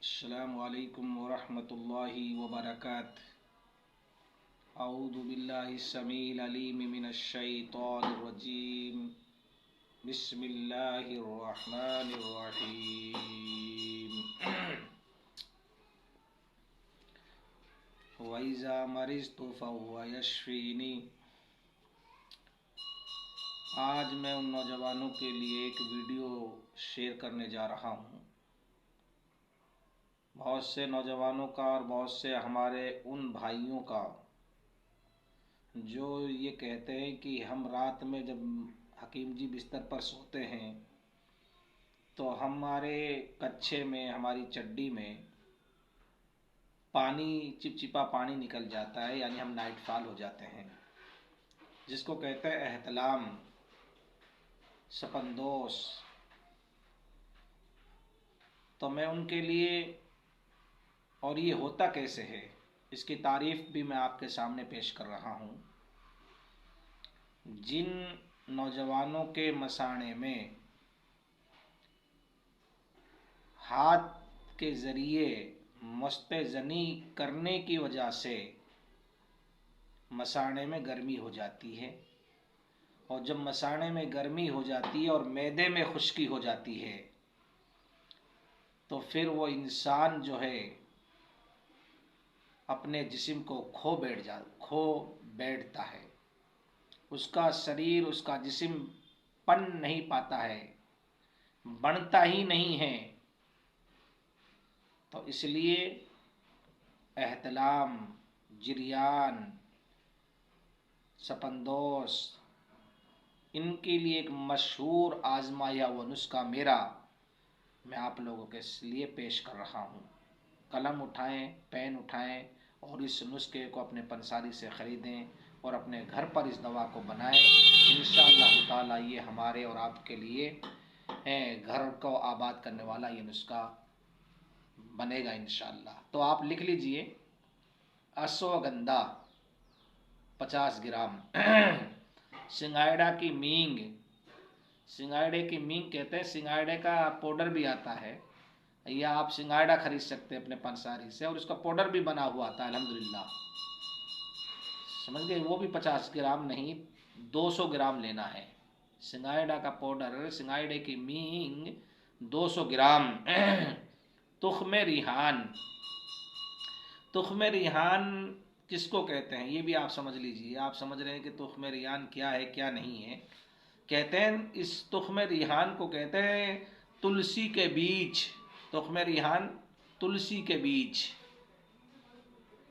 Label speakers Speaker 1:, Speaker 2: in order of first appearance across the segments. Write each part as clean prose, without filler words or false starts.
Speaker 1: अस्सलामु अलैकुम वरहमतुल्लाहि वबरकातुहू। अऊज़ु बिल्लाहि समील अलीम मिनश शैतानिर रजीम। बिस्मिल्लाहिर रहमानिर रहीम। व इज़ा मरिज़्तु फहुव यशफ़ीनी। आज मैं उन नौजवानों के लिए एक वीडियो शेयर करने जा रहा हूँ। बहुत से नौजवानों का और बहुत से हमारे उन भाइयों का जो ये कहते हैं कि हम रात में जब हकीम जी बिस्तर पर सोते हैं तो हमारे कच्छे में, हमारी चड्डी में पानी, चिपचिपा पानी निकल जाता है, यानी हम नाइट फॉल हो जाते हैं, जिसको कहते हैं एहतलाम, सपनदोष। तो मैं उनके लिए, और ये होता कैसे है, इसकी तारीफ़ भी मैं आपके सामने पेश कर रहा हूँ। जिन नौजवानों के मसाणे में हाथ के ज़रिए मुस्तज़नी करने की वजह से मसाणे में गर्मी हो जाती है, और जब मसाणे में गर्मी हो जाती है और मैदे में खुश्की हो जाती है, तो फिर वो इंसान जो है अपने जिस्म को खो बैठता है। उसका शरीर, उसका जिस्म पन नहीं पाता है, बनता ही नहीं है। तो इसलिए एहतलाम, जिरियान, सपनदोष, इनके लिए एक मशहूर आजमाया व नुस्खा मैं आप लोगों के लिए पेश कर रहा हूँ। कलम उठाएं, पेन उठाएं और इस नुस्खे को अपने पंसारी से ख़रीदें और अपने घर पर इस दवा को बनाएं। इंशाअल्लाह ताला ये हमारे और आपके लिए घर को आबाद करने वाला ये नुस्खा बनेगा इंशाअल्लाह। तो आप लिख लीजिए, अश्वगंधा 50 ग्राम, सिंगाड़ा की मींग, सिंगाड़े की मींग कहते हैं, सिंगाड़े का पाउडर भी आता है, या आप सिंगाड़ा खरीद सकते हैं अपने पंसारी से, और उसका पाउडर भी बना हुआ आता है अल्हम्दुलिल्लाह, समझ गए। वो भी 50 ग्राम नहीं, 200 ग्राम लेना है। सिंगाड़ा का पाउडर, सिंगाड़े की मींग 200 ग्राम। तुख्म रिहान, तुख्म रिहान किसको कहते हैं ये भी आप समझ लीजिए। आप समझ रहे हैं कि तुख्म रिहान क्या है क्या नहीं है। कहते हैं इस तुख्म रिहान को कहते हैं तुलसी के बीज। तुख्म रिहान, तुलसी के बीज,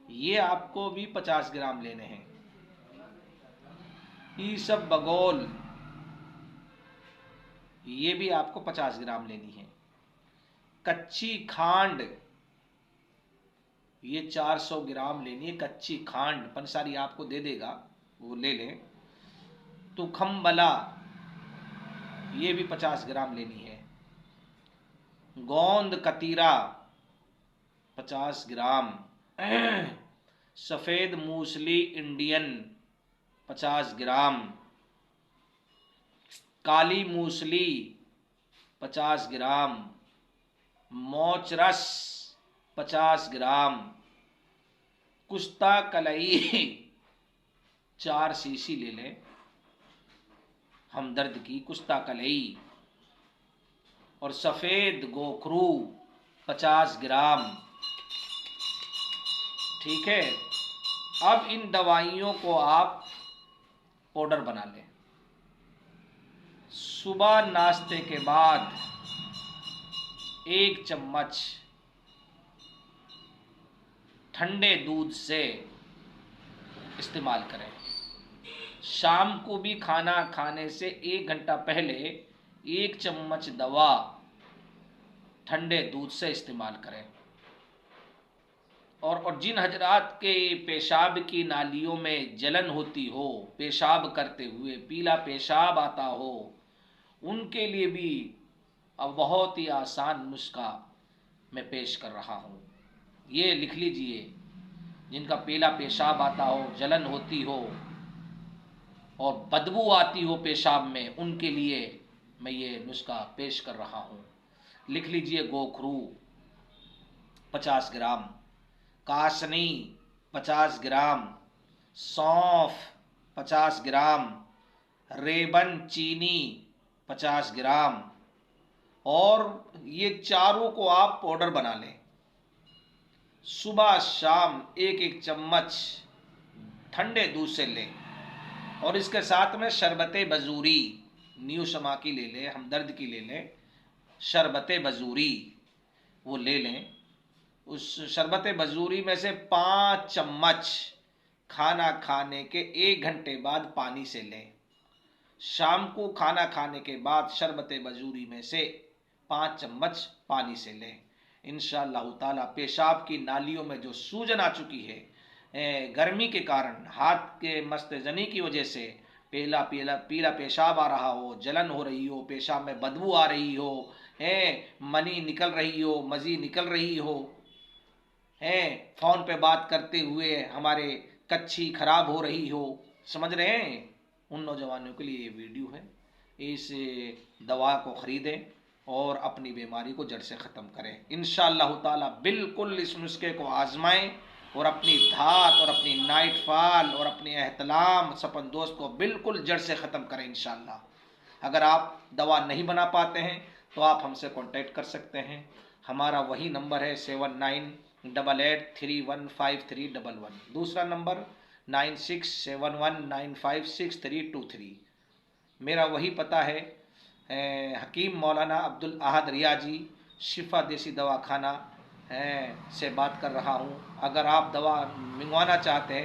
Speaker 1: ये आपको भी 50 ग्राम लेने हैं। ईसब बगोल, ये भी आपको 50 ग्राम लेनी है। कच्ची खांड, ये 400 ग्राम लेनी है कच्ची खांड, पंसारी आपको दे देगा, वो ले लें। तुखम्बला, ये भी 50 ग्राम लेनी है। गोंद कतीरा 50 ग्राम। सफ़ेद मूसली इंडियन 50 ग्राम। काली मूसली 50 ग्राम। मोच रस 50 ग्राम। कुश्ता कलई 4 शीशी ले लें, हमदर्द की कुश्ता कलई। और सफ़ेद गोखरू 50 ग्राम। ठीक है। अब इन दवाइयों को आप पाउडर बना लें। सुबह नाश्ते के बाद 1 चम्मच ठंडे दूध से इस्तेमाल करें। शाम को भी खाना खाने से 1 घंटा पहले 1 चम्मच दवा ठंडे दूध से इस्तेमाल करें। और जिन हजरात के पेशाब की नालियों में जलन होती हो, पेशाब करते हुए पीला पेशाब आता हो, उनके लिए भी अब बहुत ही आसान नुस्खा मैं पेश कर रहा हूँ। ये लिख लीजिए, जिनका पीला पेशाब आता हो, जलन होती हो और बदबू आती हो पेशाब में, उनके लिए मैं ये नुस्खा पेश कर रहा हूँ। लिख लीजिए, गोखरू 50 ग्राम, कासनी 50 ग्राम, सौंफ 50 ग्राम, रेबन चीनी 50 ग्राम, और ये चारों को आप पाउडर बना लें। सुबह शाम एक एक चम्मच ठंडे दूध से लें, और इसके साथ में शरबत बजूरी, न्यू शमा की ले लें, हमदर्द की ले लें, शरबत बजूरी वो ले लें। उस शरबत बजूरी में से 5 चम्मच खाना खाने के 1 घंटे बाद पानी से लें। शाम को खाना खाने के बाद शरबत बजूरी में से 5 चम्मच पानी से लें। इंशाअल्लाह ताला पेशाब की नालियों में जो सूजन आ चुकी है गर्मी के कारण, हाथ के मस्तजनी की वजह से पीला पीला पीला पेशाब आ रहा हो, जलन हो रही हो, पेशाब में बदबू आ रही हो, मनी निकल रही हो, मजी निकल रही हो, फोन पे बात करते हुए हमारे कच्ची खराब हो रही हो, समझ रहे हैं, उन नौजवानों के लिए ये वीडियो है। इस दवा को ख़रीदें और अपनी बीमारी को जड़ से ख़त्म करें। इंशाअल्लाह ताला बिल्कुल इस नुस्खे को आजमाएं और अपनी धात और अपनी नाइट फॉल और अपनी एहतलाम सपन दोस्त को बिल्कुल जड़ से ख़त्म करें इंशाअल्लाह। अगर आप दवा नहीं बना पाते हैं तो आप हमसे कांटेक्ट कर सकते हैं। हमारा वही नंबर है 7988315311। दूसरा नंबर 9671956323। मेरा वही पता है हकीम मौलाना अब्दुल अहद रियाजी, शिफा देसी दवा खाना से बात कर रहा हूँ। अगर आप दवा मंगवाना चाहते हैं